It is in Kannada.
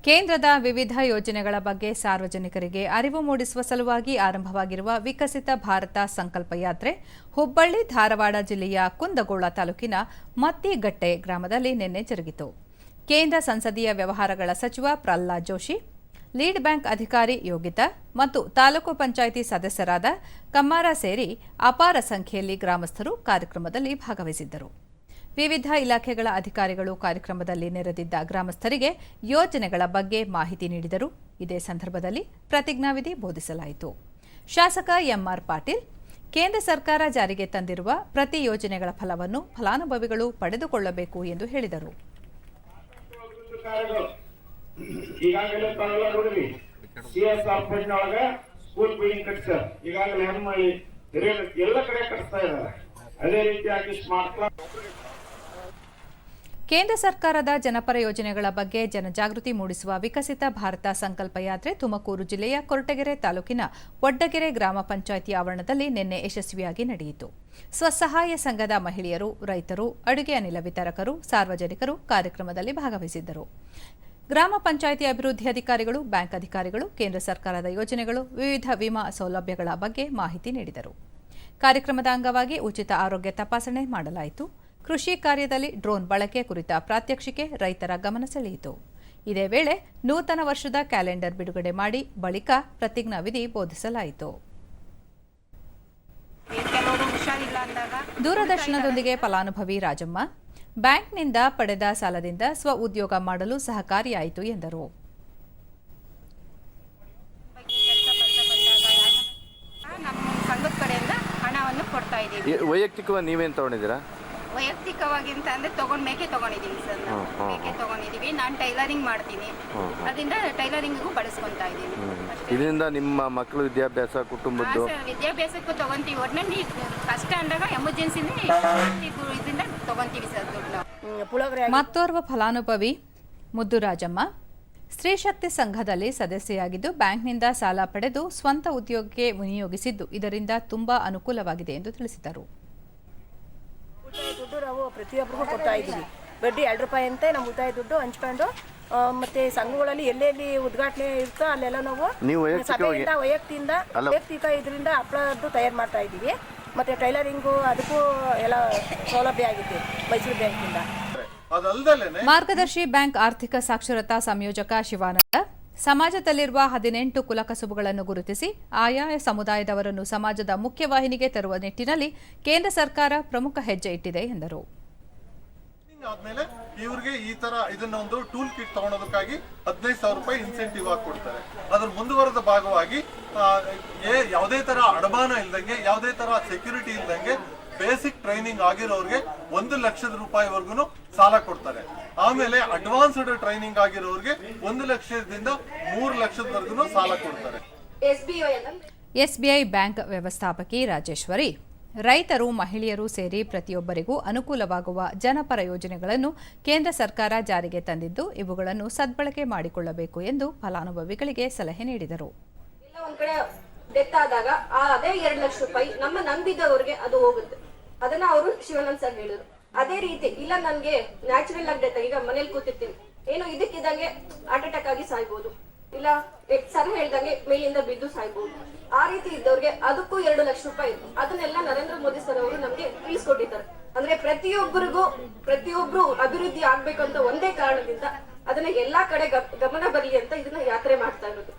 ಕೇಂದ್ರದ ವಿವಿಧ ಯೋಜನೆಗಳ ಬಗ್ಗೆ ಸಾರ್ವಜನಿಕರಿಗೆ ಅರಿವು ಮೂಡಿಸುವ ಸಲುವಾಗಿ ಆರಂಭವಾಗಿರುವ ವಿಕಸಿತ ಭಾರತ ಸಂಕಲ್ಪ ಯಾತ್ರೆ ಹುಬ್ಬಳ್ಳಿ ಧಾರವಾಡ ಜಿಲ್ಲೆಯ ಕುಂದಗೋಳ ತಾಲೂಕಿನ ಮತ್ತಿಗಟ್ಟೆ ಗ್ರಾಮದಲ್ಲಿ ನಿನ್ನೆ ಜರುಗಿತು. ಕೇಂದ್ರ ಸಂಸದೀಯ ವ್ಯವಹಾರಗಳ ಸಚಿವ ಪ್ರಹ್ಲಾದ್ ಜೋಶಿ, ಲೀಡ್ ಬ್ಯಾಂಕ್ ಅಧಿಕಾರಿ ಯೋಗಿತಾ ಮತ್ತು ತಾಲೂಕು ಪಂಚಾಯಿತಿ ಸದಸ್ಯರಾದ ಕಮ್ಮಾರ ಸೇರಿ ಅಪಾರ ಸಂಖ್ಯೆಯಲ್ಲಿ ಗ್ರಾಮಸ್ಥರು ಕಾರ್ಯಕ್ರಮದಲ್ಲಿ ಭಾಗವಹಿಸಿದ್ದರು. ವಿವಿಧ ಇಲಾಖೆಗಳ ಅಧಿಕಾರಿಗಳು ಕಾರ್ಯಕ್ರಮದಲ್ಲಿ ನೆರೆದಿದ್ದ ಗ್ರಾಮಸ್ಥರಿಗೆ ಯೋಜನೆಗಳ ಬಗ್ಗೆ ಮಾಹಿತಿ ನೀಡಿದರು. ಇದೇ ಸಂದರ್ಭದಲ್ಲಿ ಪ್ರತಿಜ್ಞಾವಿಧಿ ಬೋಧಿಸಲಾಯಿತು. ಶಾಸಕ ಎಂಆರ್ ಪಾಟೀಲ್, ಕೇಂದ್ರ ಸರ್ಕಾರ ಜಾರಿಗೆ ತಂದಿರುವ ಪ್ರತಿ ಯೋಜನೆಗಳ ಫಲವನ್ನು ಫಲಾನುಭವಿಗಳು ಪಡೆದುಕೊಳ್ಳಬೇಕು ಎಂದು ಹೇಳಿದರು. ಕೇಂದ್ರ ಸರ್ಕಾರದ ಜನಪರ ಯೋಜನೆಗಳ ಬಗ್ಗೆ ಜನಜಾಗೃತಿ ಮೂಡಿಸುವ ವಿಕಸಿತ ಭಾರತ ಸಂಕಲ್ಪ ಯಾತ್ರೆ ತುಮಕೂರು ಜಿಲ್ಲೆಯ ಕೊರಟಗೆರೆ ತಾಲೂಕಿನ ವಡ್ಡಗೆರೆ ಗ್ರಾಮ ಪಂಚಾಯಿತಿ ಆವರಣದಲ್ಲಿ ನಿನ್ನೆ ಯಶಸ್ವಿಯಾಗಿ ನಡೆಯಿತು. ಸ್ವಸಹಾಯ ಸಂಘದ ಮಹಿಳೆಯರು, ರೈತರು, ಅಡುಗೆ ಅನಿಲ ವಿತರಕರು, ಸಾರ್ವಜನಿಕರು ಕಾರ್ಯಕ್ರಮದಲ್ಲಿ ಭಾಗವಹಿಸಿದ್ದರು. ಗ್ರಾಮ ಪಂಚಾಯಿತಿ ಅಭಿವೃದ್ಧಿ ಅಧಿಕಾರಿಗಳು, ಬ್ಯಾಂಕ್ ಅಧಿಕಾರಿಗಳು ಕೇಂದ್ರ ಸರ್ಕಾರದ ಯೋಜನೆಗಳು, ವಿವಿಧ ವಿಮಾ ಸೌಲಭ್ಯಗಳ ಬಗ್ಗೆ ಮಾಹಿತಿ ನೀಡಿದರು. ಕಾರ್ಯಕ್ರಮದ ಅಂಗವಾಗಿ ಉಚಿತ ಆರೋಗ್ಯ ತಪಾಸಣೆ ಮಾಡಲಾಯಿತು. ಕೃಷಿ ಕಾರ್ಯದಲ್ಲಿ ಡ್ರೋನ್ ಬಳಕೆ ಕುರಿತ ಪ್ರಾತ್ಯಕ್ಷಿಕೆ ರೈತರ ಗಮನ ಸೆಳೆಯಿತು. ಇದೇ ವೇಳೆ ನೂತನ ವರ್ಷದ ಕ್ಯಾಲೆಂಡರ್ ಬಿಡುಗಡೆ ಮಾಡಿ ಬಳಿಕ ಪ್ರತಿಜ್ಞಾವಿಧಿ ಬೋಧಿಸಲಾಯಿತು. ದೂರದರ್ಶನದೊಂದಿಗೆ ಫಲಾನುಭವಿ ರಾಜಮ್ಮ, ಬ್ಯಾಂಕ್ನಿಂದ ಪಡೆದ ಸಾಲದಿಂದ ಸ್ವ ಉದ್ಯೋಗ ಮಾಡಲು ಸಹಕಾರಿಯಾಯಿತು ಎಂದರು. ವೈಯಕ್ತಿಕವಾಗಿ ನೀವೇನು ತಗೊಂಡಿದ್ದೀರಾ? ವೈಯಕ್ತಿಕವಾಗಿ ಅಂತ ಅಂದ್ರೆ ಮೇಕೆ ತಗೊಂಡಿದ್ದೀನಿ ಸರ್. ಮೇಕೆ ತಗೊಂಡಿದ್ದೀವಿ. ನಾನು ಟೈಲರಿಂಗ್ ಮಾಡ್ತೀನಿ, ಅದರಿಂದ ಟೈಲರಿಂಗಿಗೂ ಬಳಸ್ಕೊಂತಾ ಇದ್ದೀನಿ. ಇದರಿಂದ ನಿಮ್ಮ ಮಕ್ಕಳು ವಿದ್ಯಾಭ್ಯಾಸ, ಕುಟುಂಬದ್ದು ವಿದ್ಯಾಭ್ಯಾಸಕ್ಕೂ ತಗೊಂತೀವಿ. ಒಟ್ಟಿನಲ್ಲಿ ಕಷ್ಟ ಅಂದಾಗ ಎಮರ್ಜೆನ್ಸಿನೇ ಇದರಿಂದ ತಗೊಂತೀವಿ ಸರ್ ದುಡ್ಡು. ಮತ್ತೋರ್ವ ಫಲಾನುಭವಿ ಮುದ್ದುರಾಜಮ್ಮ, ಸ್ತ್ರೀಶಕ್ತಿ ಸಂಘದಲ್ಲಿ ಸದಸ್ಯೆಯಾಗಿದ್ದು ಬ್ಯಾಂಕ್ನಿಂದ ಸಾಲ ಪಡೆದು ಸ್ವಂತ ಉದ್ಯೋಗಕ್ಕೆ ವಿನಿಯೋಗಿಸಿದ್ದು ಇದರಿಂದ ತುಂಬಾ ಅನುಕೂಲವಾಗಿದೆ ಎಂದು ತಿಳಿಸಿದರು. ದುಡ್ಡು ನಾವು ಪ್ರತಿಯೊಬ್ಬರಿಗೂ ಕೊಡ್ತಾ ಇದ್ದೀವಿ. ಬಡ್ಡಿ 2 ರೂಪಾಯಿ ಅಂತೆ ನಮ್ಮ ಉಳಿತಾಯ ದುಡ್ಡು ಹಂಚ್ಕೊಂಡು ಮತ್ತೆ ಸಂಘಗಳಲ್ಲಿ ಎಲ್ಲೆಲ್ಲಿ ಉದ್ಘಾಟನೆ ಇರುತ್ತೋ ಅಲ್ಲೆಲ್ಲ ನಾವು ವೈಯಕ್ತಿಕ ಇದರಿಂದ ಹಪ್ಪಳದ್ದು ತಯಾರು ಮಾಡ್ತಾ ಇದ್ದೀವಿ. ಮತ್ತೆ ಟೈಲರಿಂಗು ಅದಕ್ಕೂ ಎಲ್ಲ ಸೌಲಭ್ಯ ಆಗಿದೆ ಮೈಸೂರು ಬ್ಯಾಂಕಿಂದ. ಮಾರ್ಗದರ್ಶಿ ಬ್ಯಾಂಕ್ ಆರ್ಥಿಕ ಸಾಕ್ಷರತಾ ಸಂಯೋಜಕ ಶಿವಾನಂದ, ಸಮಾಜದಲ್ಲಿರುವ 18 ಕುಲಕಸುಬುಗಳನ್ನು ಗುರುತಿಸಿ ಆಯಾ ಸಮುದಾಯದವರನ್ನು ಸಮಾಜದ ಮುಖ್ಯವಾಹಿನಿಗೆ ತರುವ ನಿಟ್ಟಿನಲ್ಲಿ ಕೇಂದ್ರ ಸರ್ಕಾರ ಪ್ರಮುಖ ಹೆಜ್ಜೆ ಇಟ್ಟಿದೆ ಎಂದರು. ಆದ್ಮೇಲೆ ಇವರಿಗೆ ಈ ತರ ಇದನ್ನೊಂದು ಟೂಲ್ ಕಿಟ್ ತಗೊಳೋದಕ್ಕಾಗಿ 15,000 ರೂಪಾಯಿ ಇನ್ಸೆಂಟಿವ್ ಆಗಿ ಕೊಡ್ತಾರೆ. ಅದ್ರ ಮುಂದುವರೆದ ಭಾಗವಾಗಿ ಯಾವುದೇ ತರ ಅಡಮಾನ ಇಲ್ದಂಗೆ, ಯಾವುದೇ ತರ ಸೆಕ್ಯೂರಿಟಿ ಇಲ್ದಂಗೆ ಬೇಸಿಕ್ ಟ್ರೈನಿಂಗ್ ಆಗಿರೋರಿಗೆ 1 ಲಕ್ಷದ ರೂಪಾಯಿವರೆಗೂ ಸಾಲ ಕೊಡ್ತಾರೆ. ಆಮೇಲೆ ಅಡ್ವಾನ್ಸ್ಡ್ ಟ್ರೈನಿಂಗ್ ಆಗಿರೋರಿಗೆ 1 ಲಕ್ಷದಿಂದ 3 ಲಕ್ಷದವರೆಗೂ ಸಾಲ ಕೊಡ್ತಾರೆ. ಎಸ್ಬಿಐ ಬ್ಯಾಂಕ್ ವ್ಯವಸ್ಥಾಪಕಿ ರಾಜೇಶ್ವರಿ, ರೈತರು, ಮಹಿಳೆಯರು ಸೇರಿ ಪ್ರತಿಯೊಬ್ಬರಿಗೂ ಅನುಕೂಲವಾಗುವ ಜನಪರ ಯೋಜನೆಗಳನ್ನು ಕೇಂದ್ರ ಸರ್ಕಾರ ಜಾರಿಗೆ ತಂದಿದ್ದು ಇವುಗಳನ್ನು ಸದ್ಬಳಕೆ ಮಾಡಿಕೊಳ್ಳಬೇಕು ಎಂದು ಫಲಾನುಭವಿಗಳಿಗೆ ಸಲಹೆ ನೀಡಿದರು. ಡೆತ್ ಆದಾಗ ಅದೇ 2 ಲಕ್ಷ ರೂಪಾಯಿ ನಮ್ಮ ನಂಬಿದವರಿಗೆ ಅದು ಹೋಗುತ್ತೆ. ಅದನ್ನ ಅವರು ಶಿವಾನಂದ್ ಸರ್ ಹೇಳಿದ್ರು. ಅದೇ ರೀತಿ ಇಲ್ಲ ನನ್ಗೆ ನ್ಯಾಚುರಲ್ ಆಗಿ ಡೆತ್, ಈಗ ಮನೇಲಿ ಕೂತಿರ್ತೀನಿ, ಏನೋ ಇದಕ್ಕಿದ್ದಂಗೆ ಹಾರ್ಟ್ ಅಟ್ಯಾಕ್ ಆಗಿ ಸಾಯ್ಬೋದು, ಇಲ್ಲ ಸರ್ ಹೇಳ್ದಂಗೆ ಮೇಲಿಂದ ಬಿದ್ದು ಸಾಯ್ಬೋದು. ಆ ರೀತಿ ಇದ್ದವ್ರಿಗೆ ಅದಕ್ಕೂ 2 ಲಕ್ಷ ರೂಪಾಯಿ ಅದನ್ನೆಲ್ಲ ನರೇಂದ್ರ ಮೋದಿ ಸರ್ ಅವರು ನಮ್ಗೆ ತಿಳಿಸ್ಕೊಟ್ಟಿದ್ದಾರೆ. ಅಂದ್ರೆ ಪ್ರತಿಯೊಬ್ರು ಅಭಿವೃದ್ಧಿ ಆಗ್ಬೇಕಂತ ಒಂದೇ ಕಾರಣದಿಂದ ಅದನ್ನ ಎಲ್ಲಾ ಕಡೆ ಗಮನ ಬರಲಿ ಅಂತ ಇದನ್ನ ಯಾತ್ರೆ ಮಾಡ್ತಾ ಇರೋದು.